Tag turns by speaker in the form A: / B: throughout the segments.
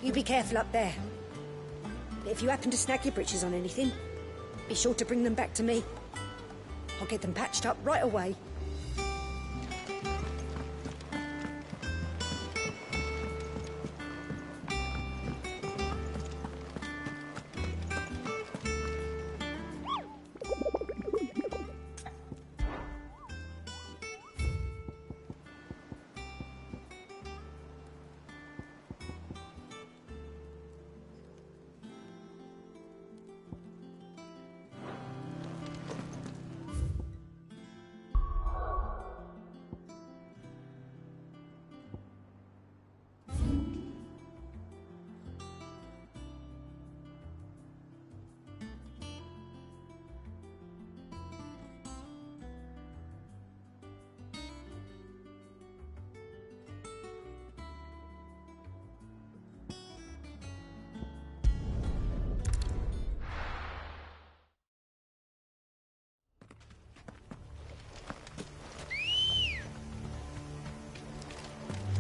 A: You be careful up there. If you happen to snag your britches on anything, be sure to bring them back to me. I'll get them patched up right away.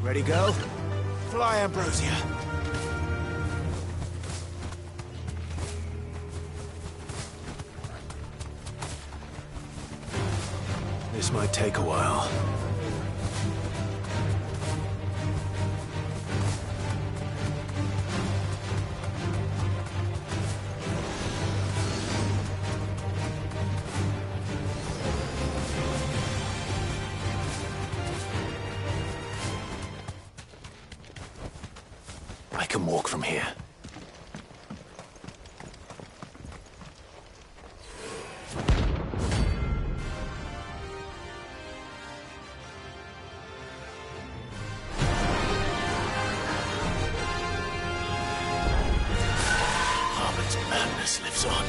B: Ready, go? Fly, Ambrosia. This might take a while. I can walk from here. Harmon's madness lives on.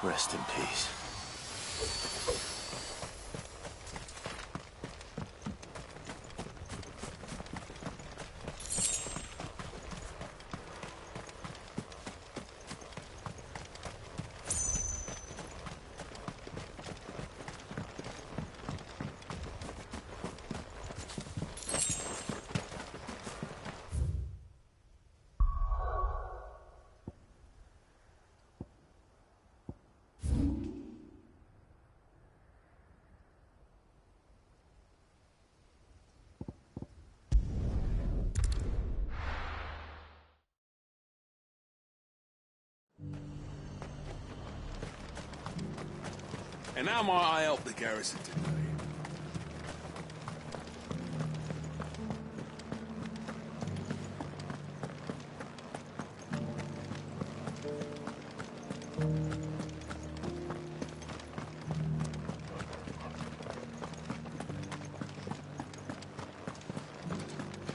B: Rest in peace.
C: And how might I help the garrison today?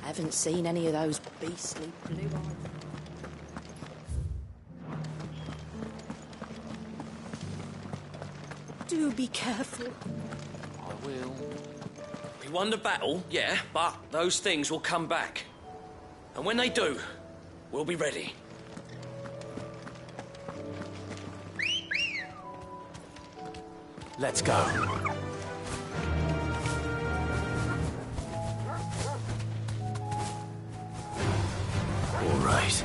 D: Haven't seen any of those beastly blue eyes.
A: Do be careful.
E: I will. We won the battle, yeah, but those things will come back. And when they do, we'll be ready.
B: Let's go. All right.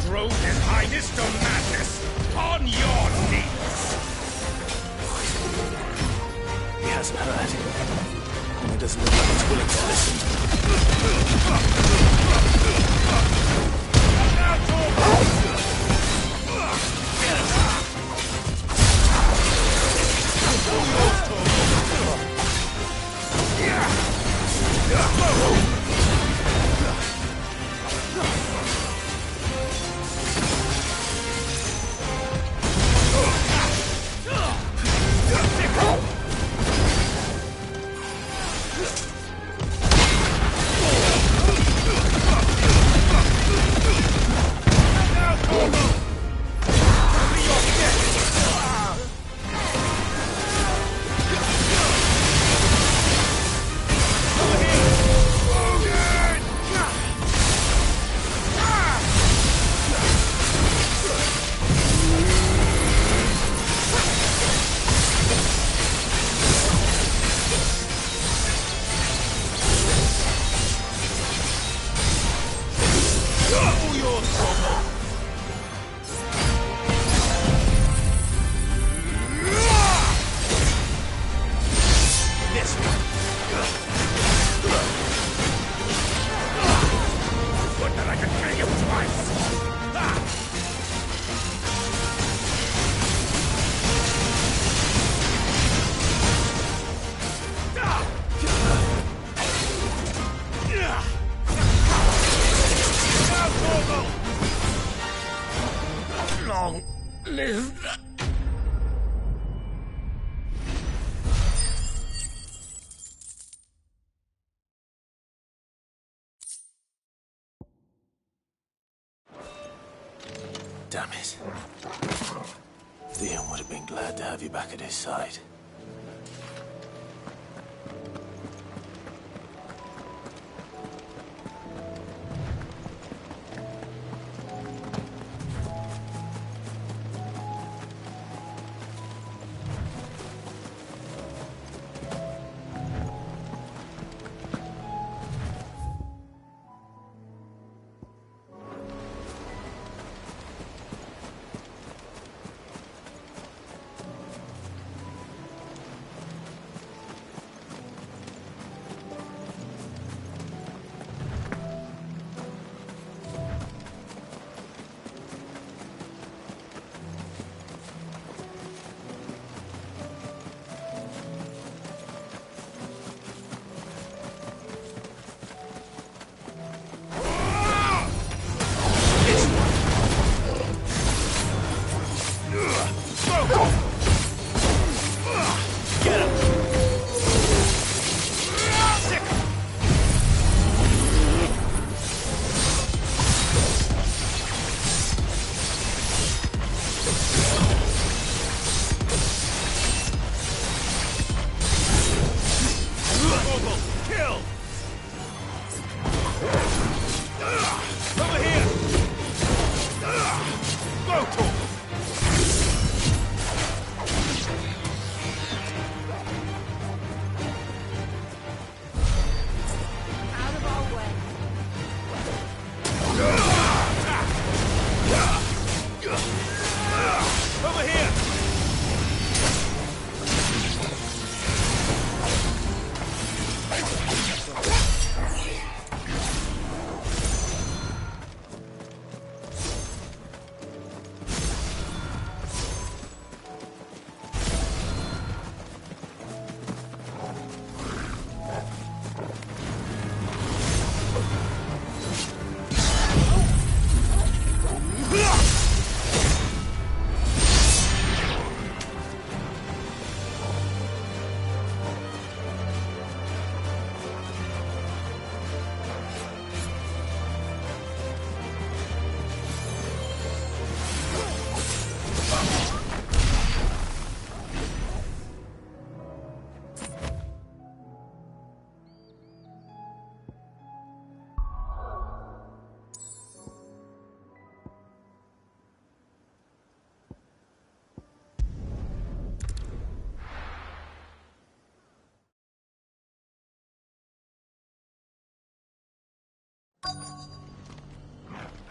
F: Drove His Highness to madness! On your knees!
B: He hasn't heard. He doesn't look like he's willing to
F: Long live...
B: Damn it. Theon would have been glad to have you back at his side.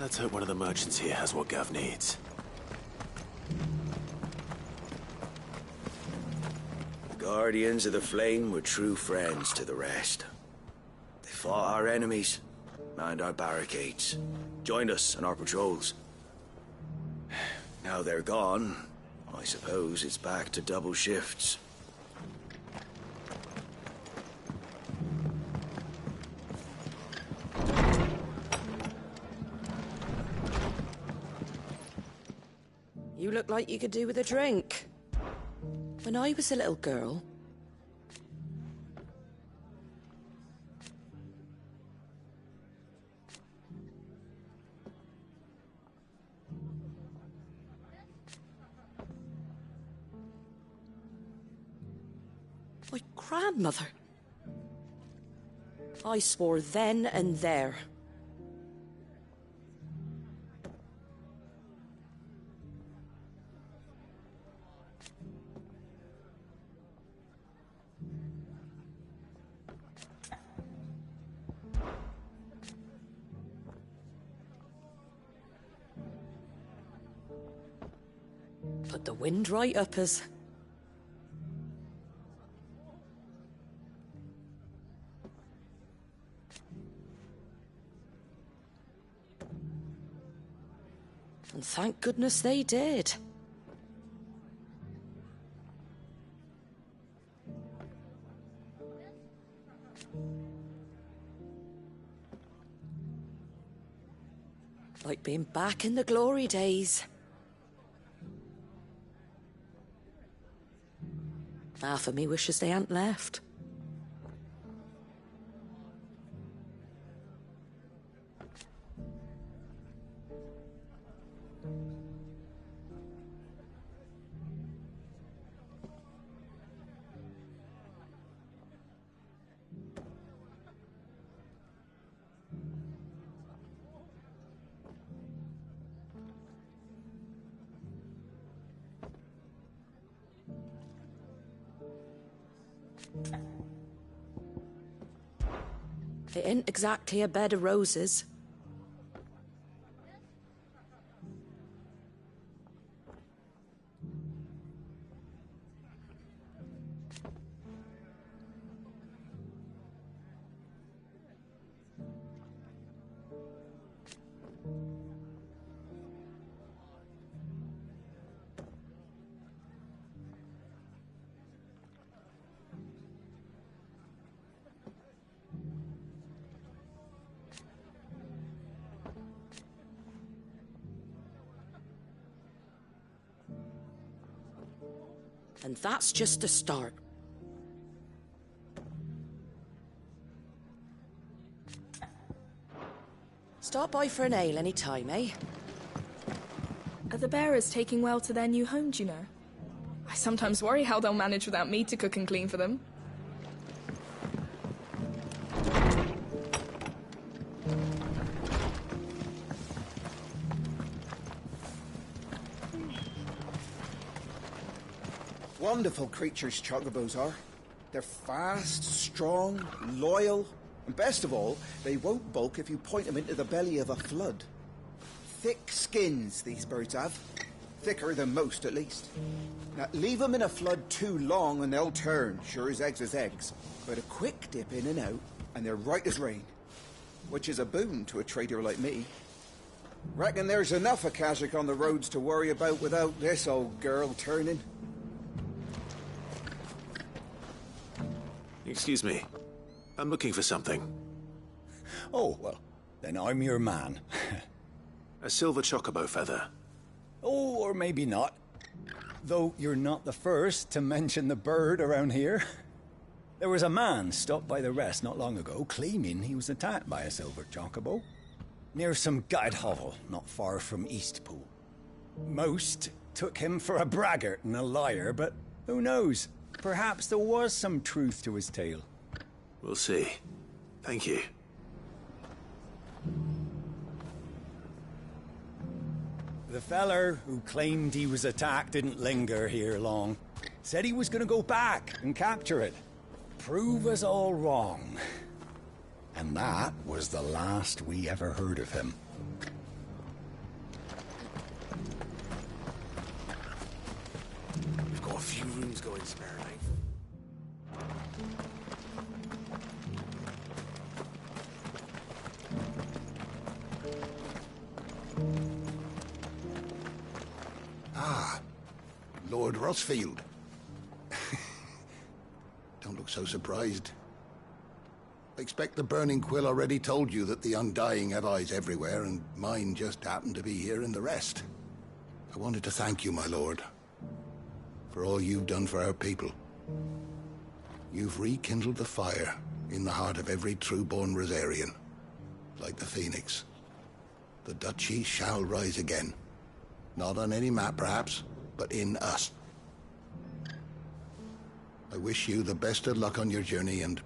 B: Let's hope one of the merchants here has what Gav needs.
G: The Guardians of the Flame were true friends to the rest. They fought our enemies, manned our barricades, joined us on our patrols. Now they're gone, I suppose it's back to double shifts.
D: You look like you could do with a drink. When I was a little girl... My grandmother. I swore then and there. Put the wind right up us. And thank goodness they did. Like being back in the glory days. Half of me wishes they hadn't left. It ain't exactly a bed of roses. And that's just the start. Stop by for an ale any time, eh?
H: Are the bearers taking well to their new home, do you know? I sometimes worry how they'll manage without me to cook and clean for them.
I: Wonderful creatures chocobos are. They're fast, strong, loyal, and best of all, they won't balk if you point them into the belly of a flood. Thick skins these birds have. Thicker than most, at least. Now, leave them in a flood too long and they'll turn, sure as eggs is eggs. But a quick dip in and out, and they're right as rain. Which is a boon to a trader like me. Reckon there's enough of Kazakh on the roads to worry about without this old girl turning.
B: Excuse me. I'm looking for something.
J: Oh, well, then I'm your man.
B: A silver chocobo feather.
J: Oh, or maybe not. Though you're not the first to mention the bird around here. There was a man stopped by the rest not long ago, claiming he was attacked by a silver chocobo. Near some gutted hovel, not far from Eastpool. Most took him for a braggart and a liar, but who knows? Perhaps there was some truth to his tale.
B: We'll see. Thank you.
J: The feller who claimed he was attacked didn't linger here long. Said he was gonna go back and capture it. Prove us all wrong. And that was the last we ever heard of him.
B: We've got a few rooms going spare, eh?
K: Ah, Lord Rossfield. Don't look so surprised. I expect the Burning Quill already told you that the Undying have eyes everywhere, and mine just happened to be here in the rest. I wanted to thank you, my lord, for all you've done for our people. You've rekindled the fire in the heart of every true-born Rosarian, like the Phoenix. The Duchy shall rise again. Not on any map, perhaps, but in us. I wish you the best of luck on your journey, and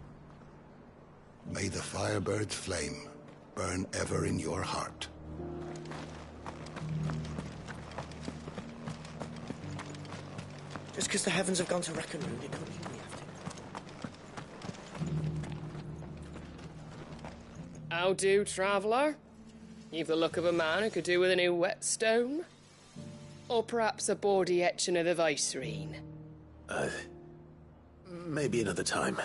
K: may the Firebird's flame burn ever in your heart.
B: Just because the heavens have gone to Reckonoon, it don't mean we have to.
L: How do, traveller? You've the look of a man who could do with a new whetstone. Or perhaps a bawdy etching of the Vicerine.
B: Maybe another time.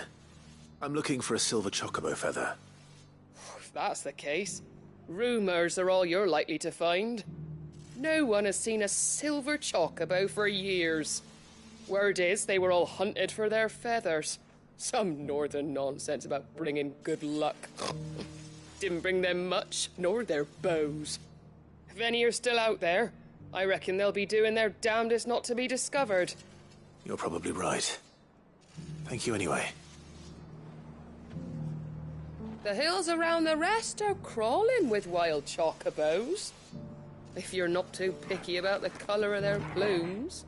B: I'm looking for a silver chocobo feather.
L: If that's the case, rumours are all you're likely to find. No one has seen a silver chocobo for years. Word is they were all hunted for their feathers. Some northern nonsense about bringing good luck. Didn't bring them much, nor their bows. If any are still out there, I reckon they'll be doing their damnedest not to be discovered.
B: You're probably right. Thank you anyway.
L: The hills around the rest are crawling with wild chocobos. If you're not too picky about the colour of their plumes.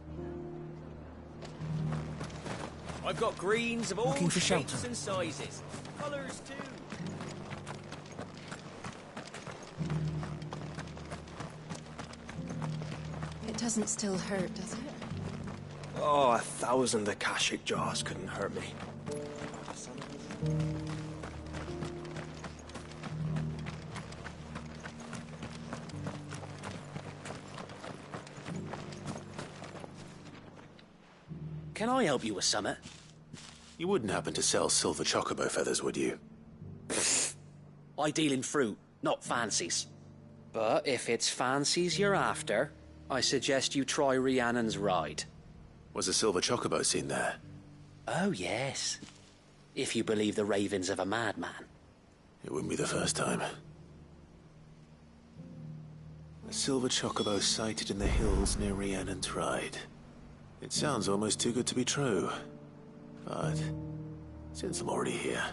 E: I've got greens of all
B: Looking for
E: shapes
B: shelter.
E: and sizes. Colours too.
D: It doesn't still hurt, does it?
B: Oh, 1,000 Akashic jars couldn't hurt me.
E: Can I help you with summit?
B: You wouldn't happen to sell silver chocobo feathers, would you?
E: I deal in fruit, not fancies. But if it's fancies you're after, I suggest you try Rhiannon's ride.
B: Was a silver chocobo seen there?
E: Oh, yes. If you believe the ravings of a madman.
B: It wouldn't be the first time. A silver chocobo sighted in the hills near Rhiannon's ride. It sounds almost too good to be true. But since I'm already here...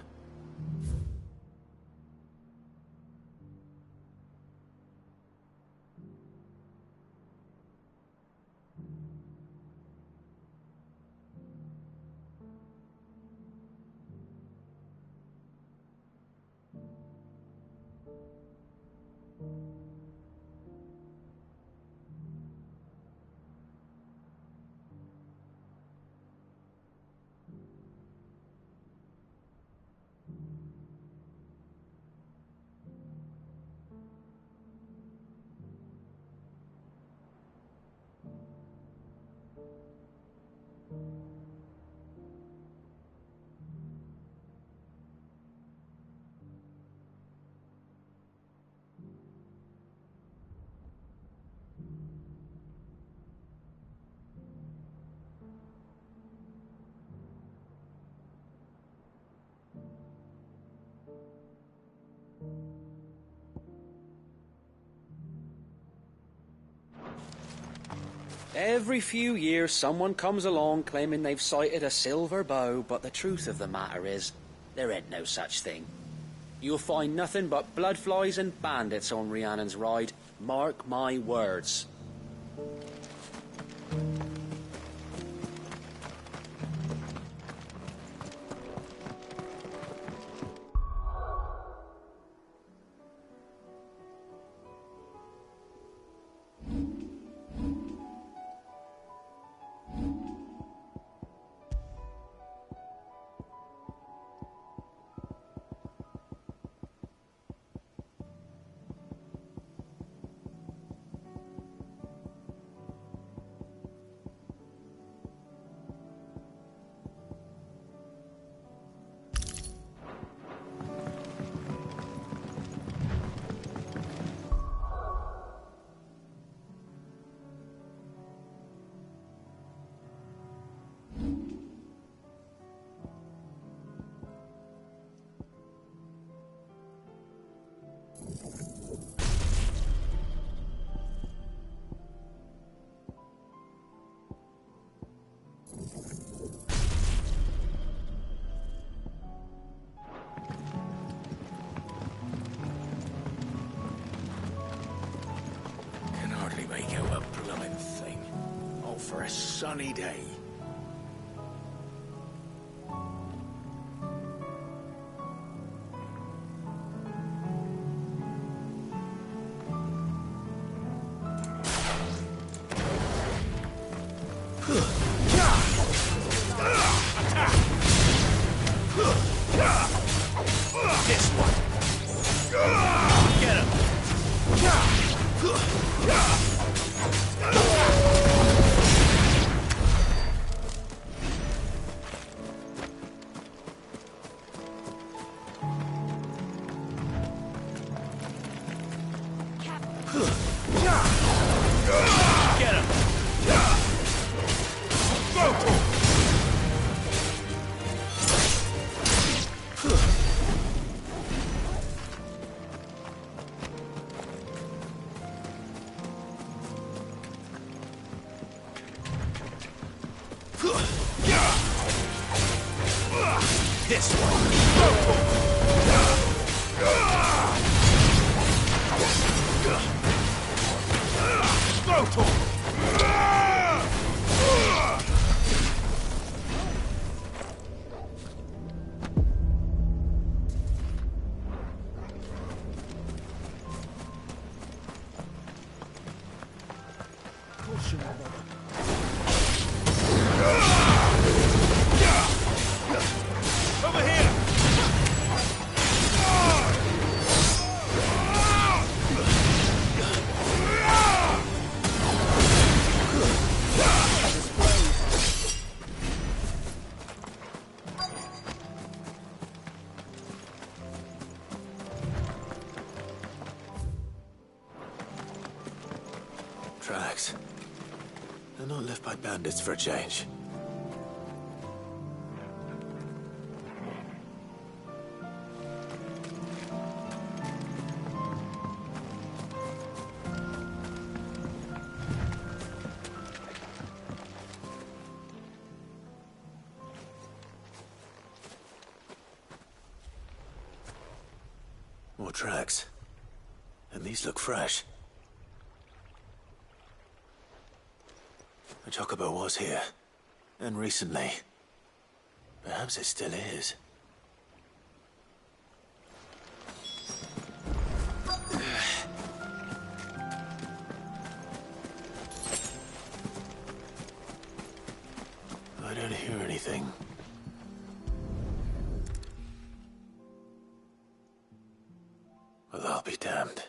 E: Every few years someone comes along claiming they've sighted a silver bow, but the truth of the matter is, there ain't no such thing. You'll find nothing but bloodflies and bandits on Rhiannon's ride. Mark my words.
C: for a sunny day.
F: This one. Get him. Get him. Go. This one. Go to him. Over here!
B: Tracks. They're not left by bandits for a change. More tracks. And these look fresh. The Chocobo was here. And recently. Perhaps it still is. I don't hear anything. Well, I'll be damned.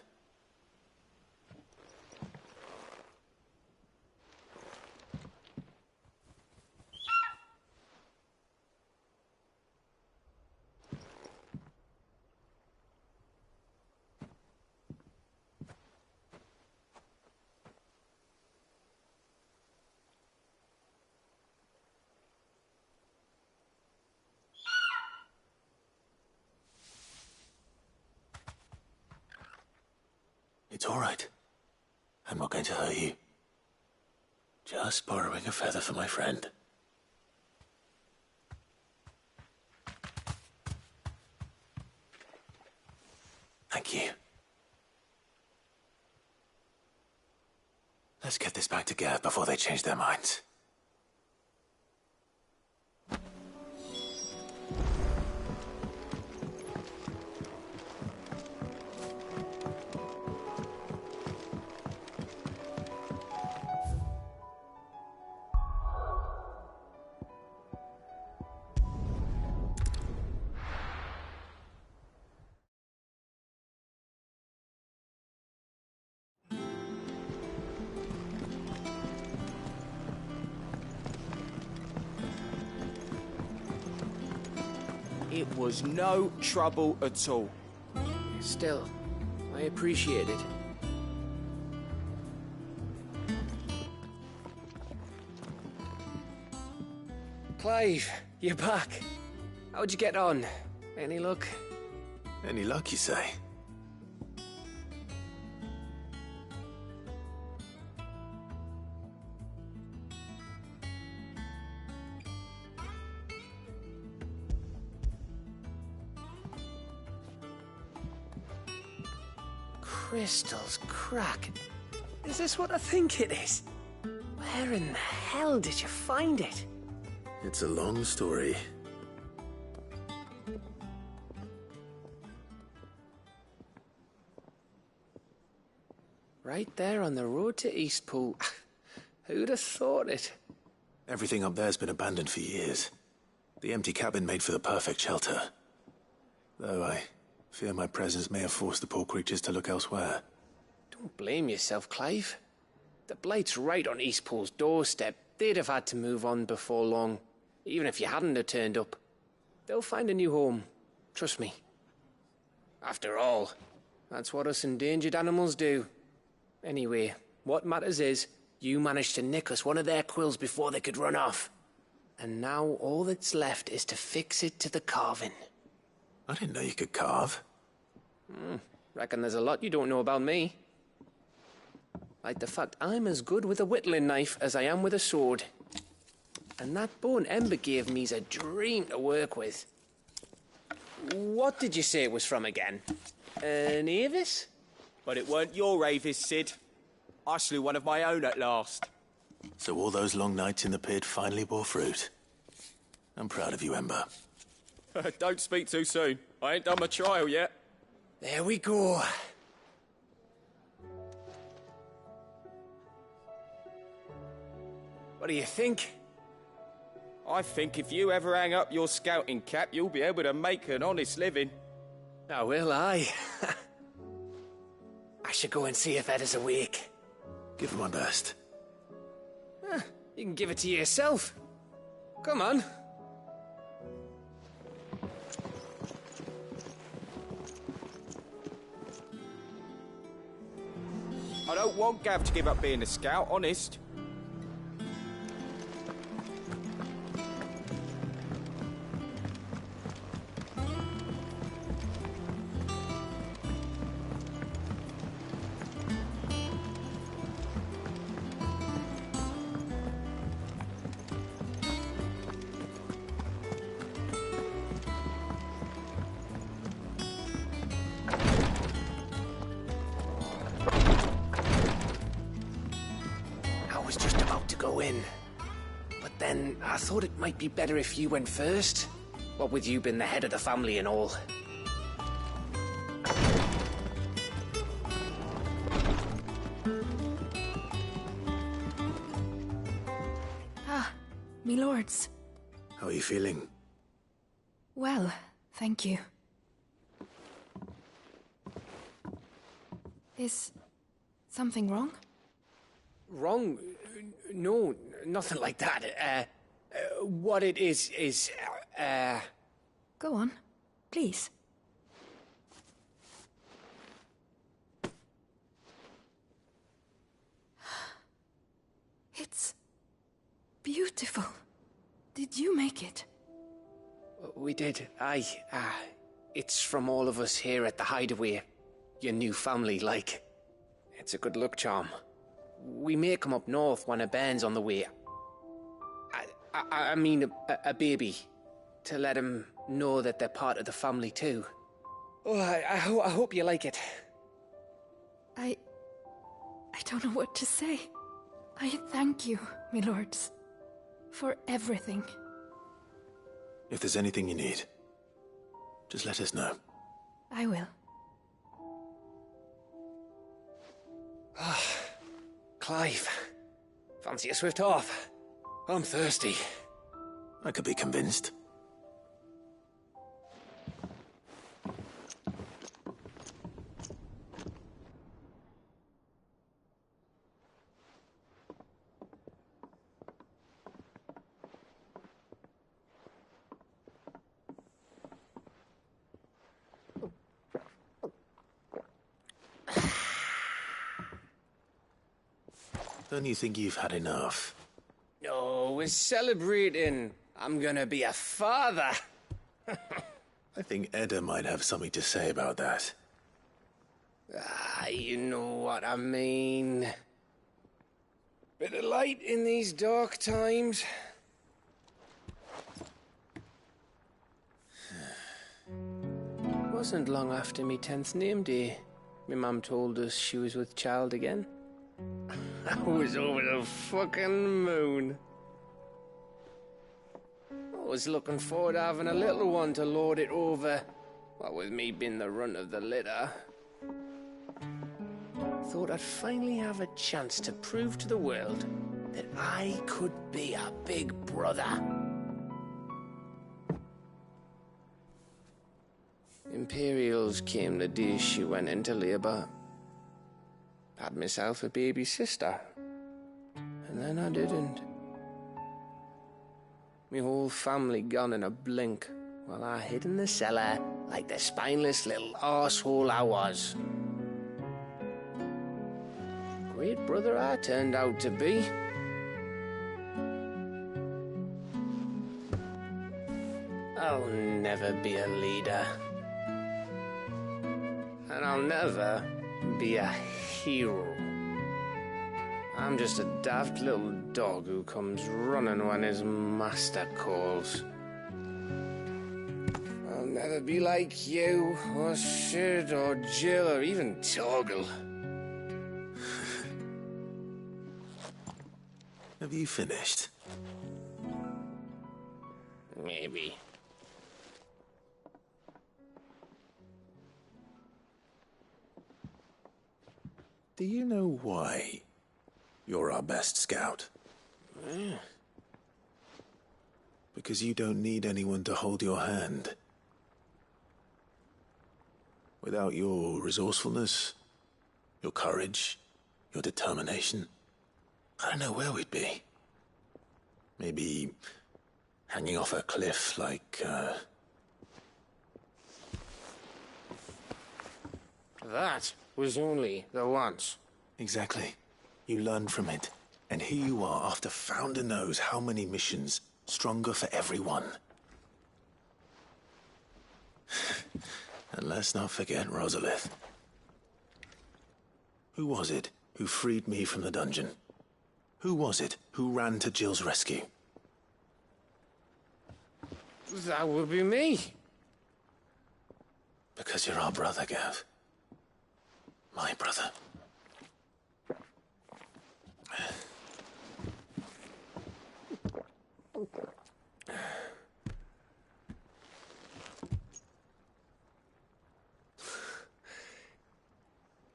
B: It's all right. I'm not going to hurt you. Just borrowing a feather for my friend. Thank you. Let's get this back to Gav before they change their minds.
M: It was no trouble at all.
L: Still, I appreciate it. Clive, you're back. How'd you get on? Any luck?
B: Any luck, you say?
L: Crystals crack. Is this what I think it is?
E: Where in the hell did you find it?
B: It's a long story.
E: Right there on the road to Eastpool. Who'd have thought it?
B: Everything up there's been abandoned for years. The empty cabin made for the perfect shelter. Though I fear my presence may have forced the poor creatures to look elsewhere.
E: Don't blame yourself, Clive. The Blight's right on Eastpool's doorstep. They'd have had to move on before long, even if you hadn't have turned up. They'll find a new home. Trust me. After all, that's what us endangered animals do. Anyway, what matters is, you managed to nick us one of their quills before they could run off. And now all that's left is to fix it to the carving.
B: I didn't know you could carve.
E: Reckon there's a lot you don't know about me. Like the fact I'm as good with a whittling knife as I am with a sword. And that bone Ember gave me's a dream to work with. What did you say it was from again? An Avis?
M: But it weren't your Avis, Sid. I slew one of my own at last.
B: So all those long nights in the pit finally bore fruit. I'm proud of you, Ember.
M: Don't speak too soon. I ain't done my trial yet.
E: There we go. What do you think?
M: I think if you ever hang up your scouting cap, you'll be able to make an honest living.
E: Oh, will I? I should go and see if Ed is awake.
B: Give it my best.
E: You can give it to yourself. Come on.
M: I don't want Gav to give up being a scout, honest.
E: I thought it might be better if you went first. What with you being the head of the family and all.
H: Me lords.
B: How are you feeling?
H: Well, thank you. Is something wrong?
E: Wrong? No, nothing like that. What it is...
H: Go on, please. It's beautiful. Did you make it?
E: We did, aye. It's from all of us here at the Hideaway. Your new family, like. It's a good luck charm. We may come up north when a band's on the way. I mean a baby. To let him know that they're part of the family too. Oh, I hope you like it.
H: I don't know what to say. I thank you, my lords, for everything.
B: If there's anything you need, just let us know.
H: I will.
E: Clive, fancy a swift off? I'm thirsty.
B: I could be convinced. Don't you think you've had enough?
E: No, we're celebrating. I'm gonna be a father.
B: I think Edda might have something to say about that.
E: You know what I mean. Bit of light in these dark times. Wasn't long after me 10th name day. My mum told us she was with child again.
N: I was over the fucking moon. I was looking forward to having a little one to lord it over. What with me being the runt of the litter. Thought I'd finally have a chance to prove to the world that I could be a big brother. Imperials came the day she went into labour. Had myself a baby sister. And then I didn't. Me whole family gone in a blink, while I hid in the cellar like the spineless little arsehole I was. Great brother I turned out to be. I'll never be a leader. And I'll never be a hero. I'm just a daft little dog who comes running when his master calls. I'll never be like you, or Sid, or Jill, or even Torgal.
B: Have you finished?
N: Maybe.
B: Do you know why you're our best scout?
N: Yeah.
B: Because you don't need anyone to hold your hand. Without your resourcefulness, your courage, your determination, I don't know where we'd be. Maybe hanging off a cliff like,
N: That was only the once.
B: Exactly. You learned from it. And here you are after Founder knows how many missions, stronger for everyone. And let's not forget Rosalith. Who was it who freed me from the dungeon? Who was it who ran to Jill's rescue?
N: That would be me.
B: Because you're our brother, Gav. My brother.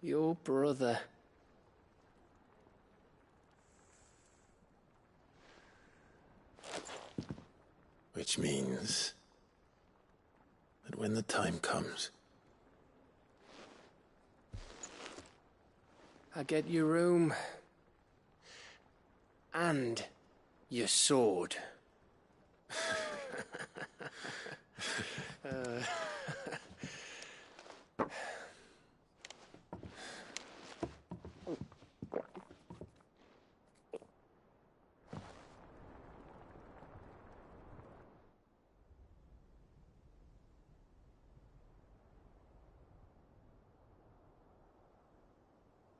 N: Your brother.
B: Which means that when the time comes,
N: I get your room. And your sword.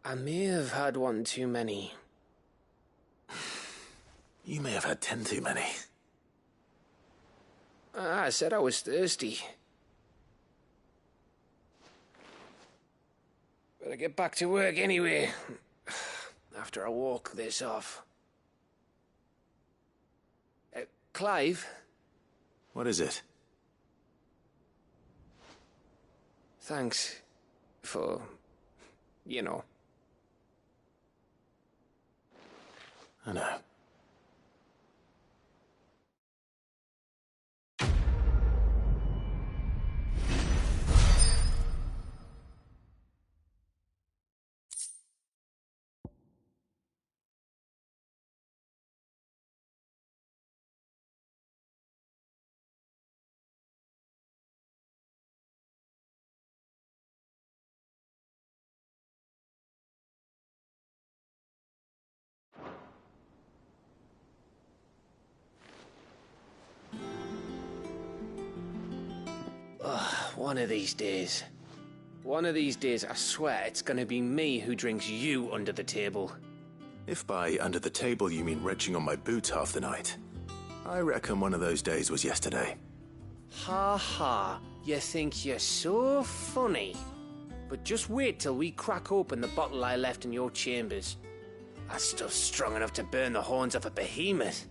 N: I may have had one too many.
B: You may have had 10 too many.
N: I said I was thirsty. Better get back to work anyway. After I walk this off. Clive?
B: What is it?
N: Thanks for, you know.
B: I know.
N: One of these days. One of these days, I swear, it's gonna be me who drinks you under the table.
B: If by under the table you mean retching on my boots half the night, I reckon one of those days was yesterday.
N: Ha ha, you think you're so funny. But just wait till we crack open the bottle I left in your chambers. That stuff's strong enough to burn the horns off a behemoth.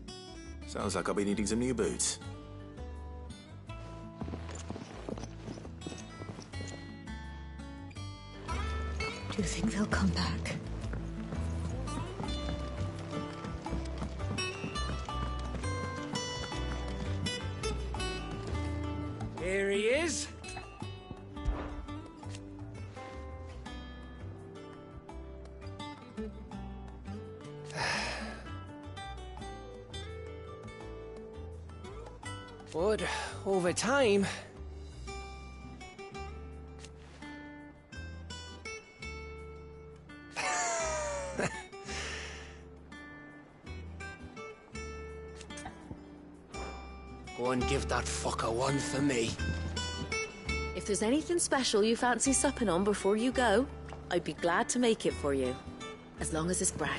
B: Sounds like I'll be needing some new boots.
A: Do you think they'll come back?
N: Here he is. But over time, go and give that fucker one for me.
D: If there's anything special you fancy supping on before you go, I'd be glad to make it for you. As long as it's brown.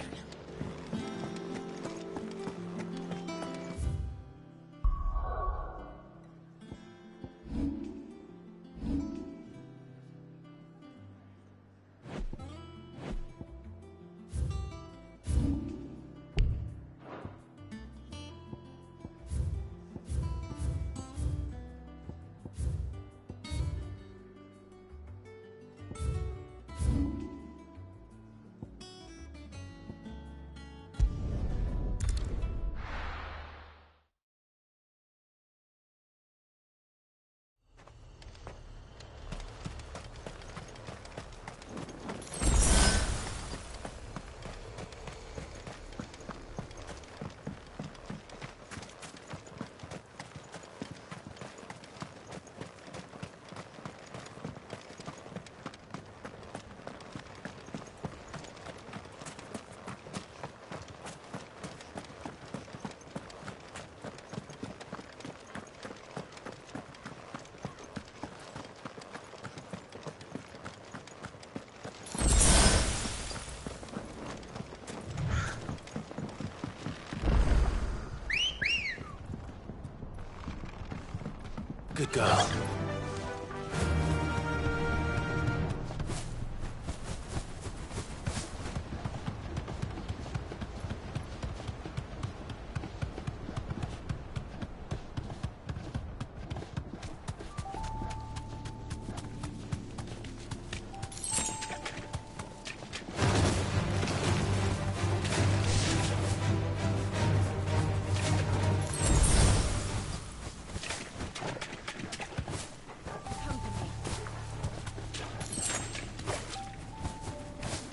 B: Good girl.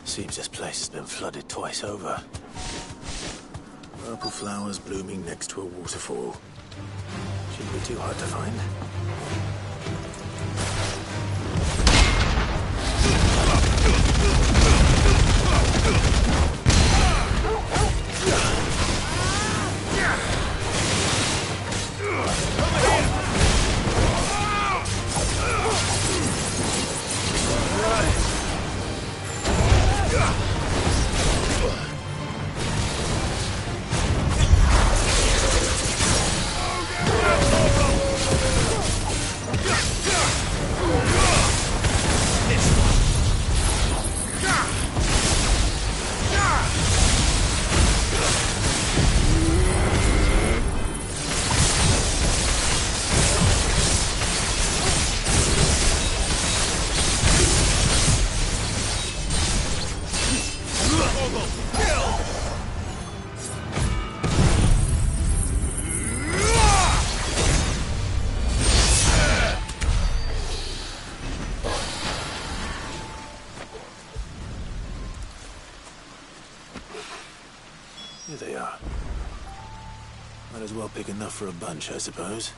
B: Seems this place has been flooded twice over. Purple flowers blooming next to a waterfall. Shouldn't be too hard to find. Here they are. Might as well pick enough for a bunch, I suppose.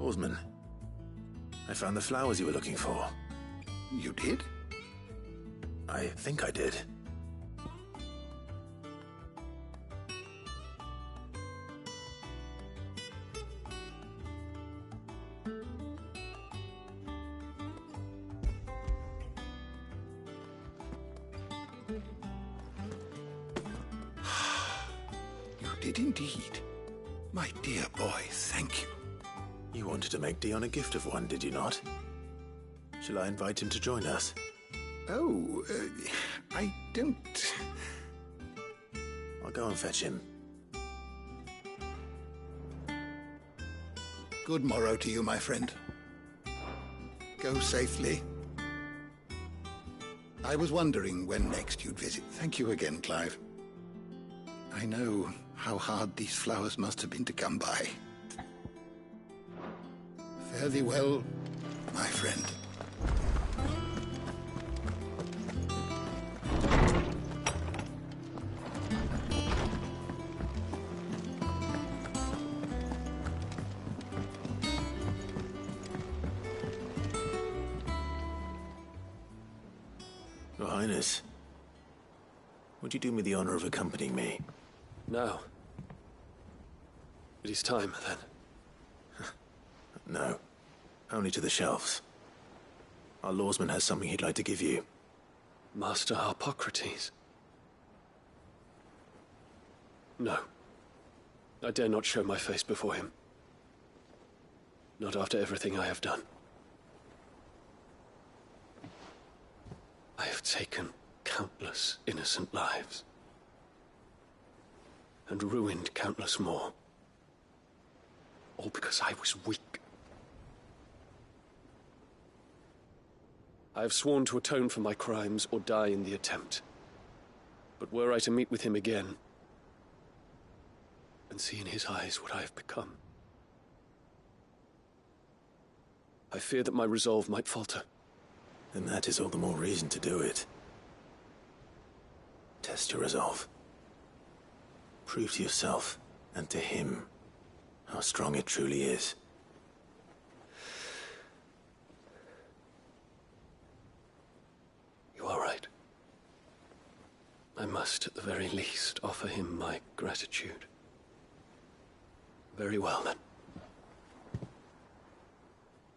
B: Oarsman, I found the flowers you were looking for.
K: You did?
B: I think I did.
K: You did indeed. My dear boy, thank you.
B: You wanted to make Dion a gift of one, did you not? Shall I invite him to join us?
K: Oh, I don't...
B: I'll go and fetch him.
K: Good morrow to you, my friend. Go safely. I was wondering when next you'd visit. Thank you again, Clive. I know how hard these flowers must have been to come by. Fare thee well, my friend.
B: Your Highness, would you do me the honor of accompanying me?
O: No. It is time, then.
B: No. Only to the shelves. Our lawsman has something he'd like to give you.
O: Master Harpocrates? No. I dare not show my face before him. Not after everything I have done. I have taken countless innocent lives. And ruined countless more. All because I was weak. I have sworn to atone for my crimes or die in the attempt. But were I to meet with him again, and see in his eyes what I have become, I fear that my resolve might falter.
B: Then that is all the more reason to do it. Test your resolve. Prove to yourself, and to him, how strong it truly is.
O: You are right. I must, at the very least, offer him my gratitude. Very well, then.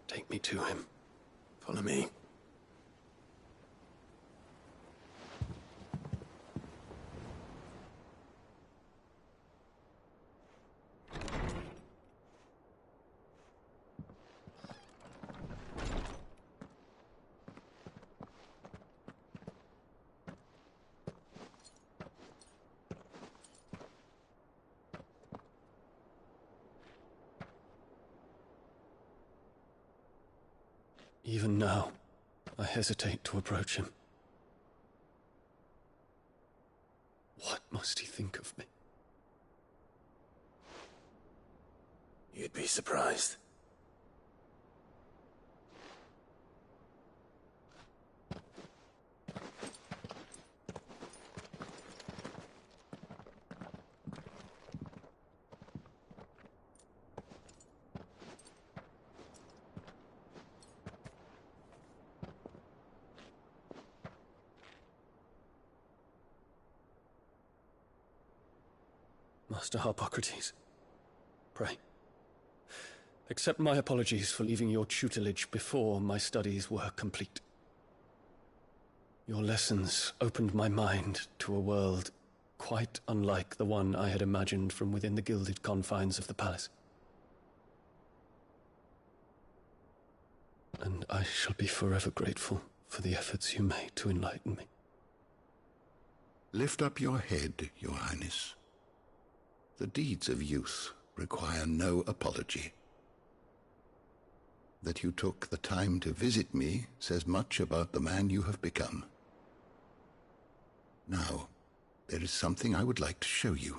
O: Take me to him.
B: Follow me.
O: Even now, I hesitate to approach him. What must he think of me?
B: You'd be surprised.
O: Master Harpocrates, pray, accept my apologies for leaving your tutelage before my studies were complete. Your lessons opened my mind to a world quite unlike the one I had imagined from within the gilded confines of the palace. And I shall be forever grateful for the efforts you made to enlighten me.
K: Lift up your head, Your Highness. The deeds of youth require no apology. That you took the time to visit me says much about the man you have become. Now, there is something I would like to show you.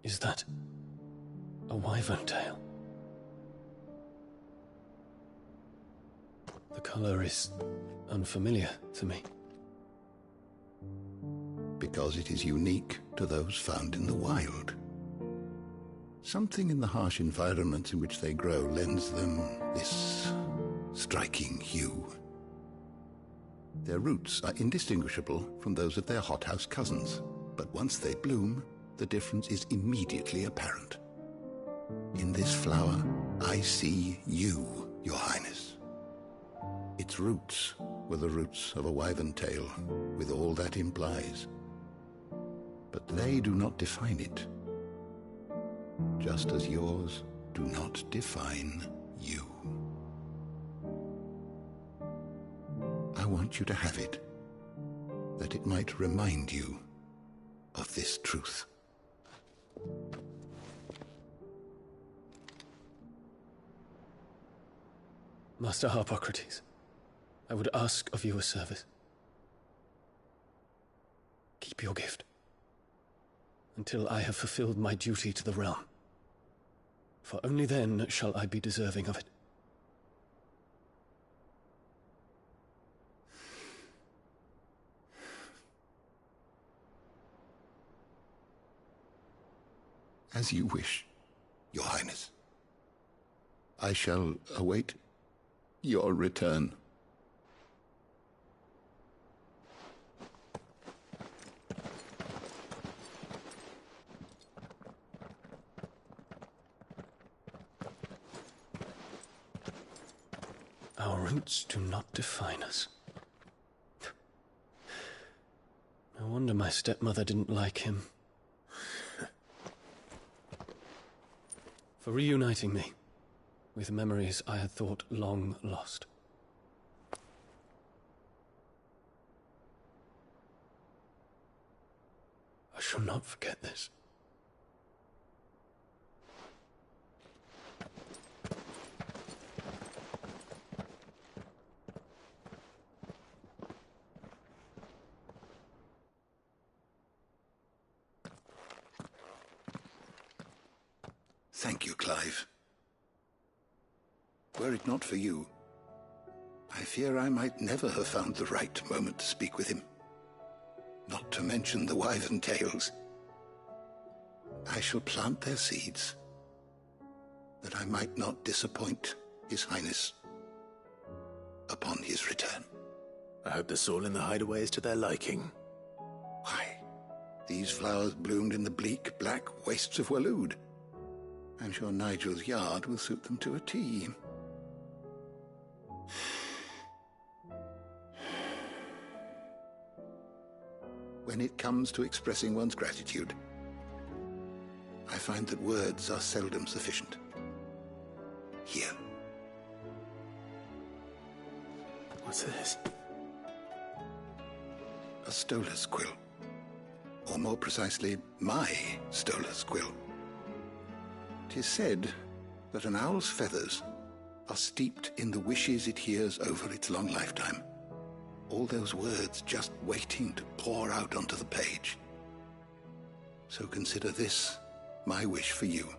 O: Is that a wyvern tail? The color is unfamiliar to me.
K: Because it is unique to those found in the wild. Something in the harsh environments in which they grow lends them this striking hue. Their roots are indistinguishable from those of their hothouse cousins, but once they bloom, the difference is immediately apparent. In this flower, I see you, Your Highness. Its roots were the roots of a wyvern tail, with all that implies. But they do not define it, just as yours do not define you. I want you to have it, that it might remind you of this truth.
O: Master Harpocrates, I would ask of you a service. Keep your gift until I have fulfilled my duty to the realm, for only then shall I be deserving of it.
K: As you wish, Your Highness. I shall await your return.
O: Our roots do not define us. No wonder my stepmother didn't like him. For reuniting me with memories I had thought long lost. I shall not forget this.
K: Thank you, Clive. Were it not for you, I fear I might never have found the right moment to speak with him. Not to mention the wyvern tales. I shall plant their seeds, that I might not disappoint His Highness upon his return.
B: I hope the soil in the hideaway is to their liking.
K: Why, these flowers bloomed in the bleak, black wastes of Waloed. I'm sure Nigel's yard will suit them to a T. When it comes to expressing one's gratitude, I find that words are seldom sufficient. Here.
B: What's this?
K: A stolas quill. Or more precisely, my stolas quill. 'Tis said that an owl's feathers are steeped in the wishes it hears over its long lifetime. All those words just waiting to pour out onto the page. So consider this my wish for you.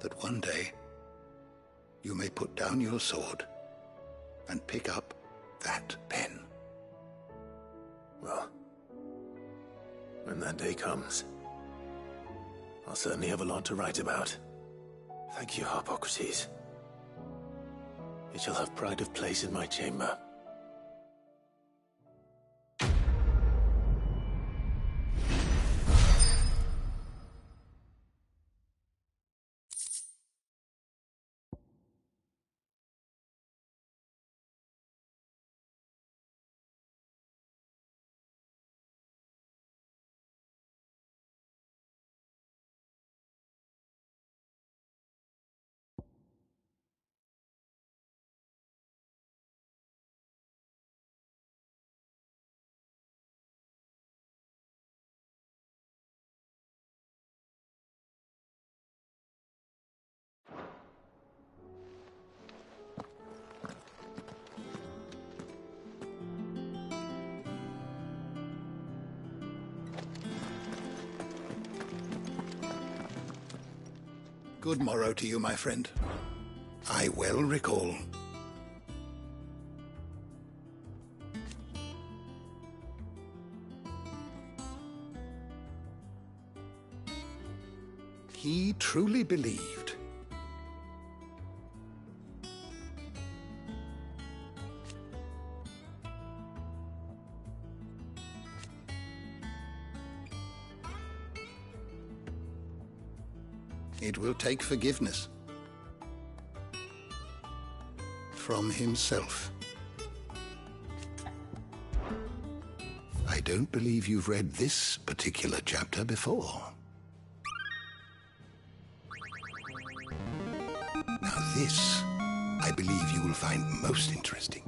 K: That one day you may put down your sword and pick up that pen.
B: Well, when that day comes, I'll certainly have a lot to write about. Thank you, Harpocrates. It shall have pride of place in my chamber.
K: Good morrow to you, my friend. I well recall. he truly believed. It will take forgiveness from himself. I don't believe you've read this particular chapter before. Now this, I believe you will find most interesting.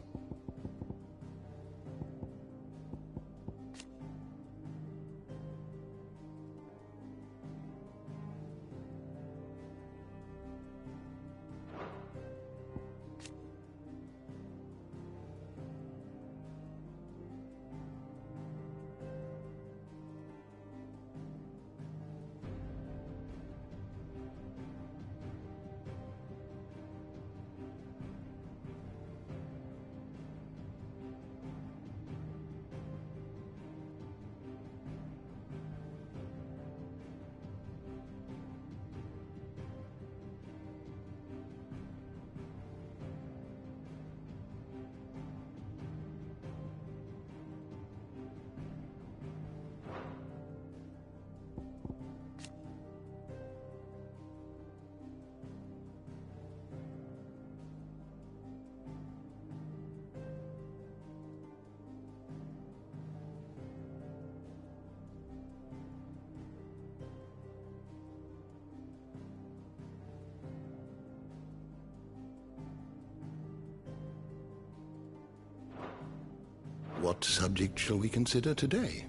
K: What subject shall we consider today?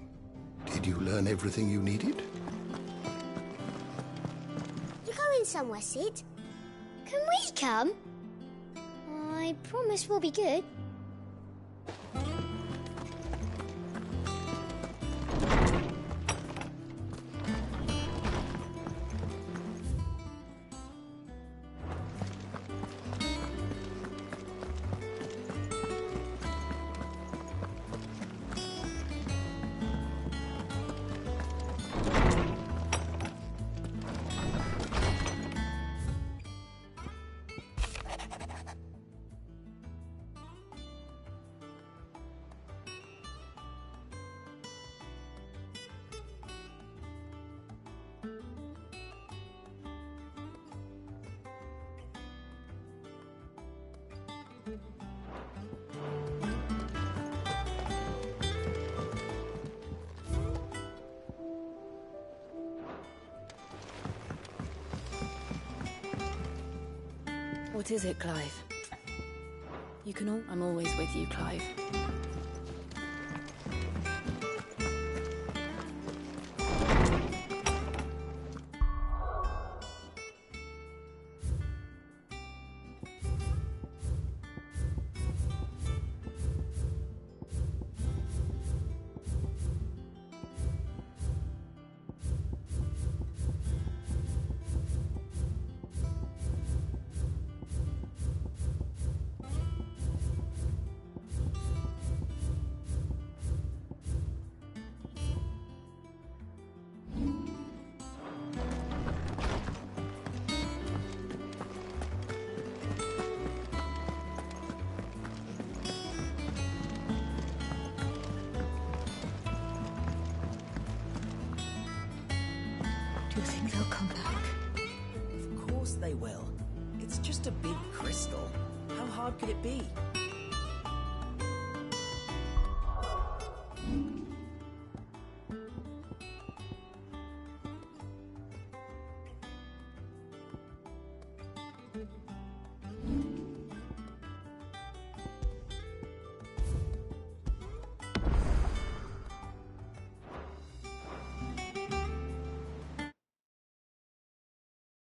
K: Did you learn everything you needed?
P: You're going somewhere, Sid? Can we come? I promise we'll be good.
D: What is it, Clive? You can all... I'm always with you, Clive.
A: Do you think they'll come back?
Q: Of course they will. It's just a big crystal. How hard could it be?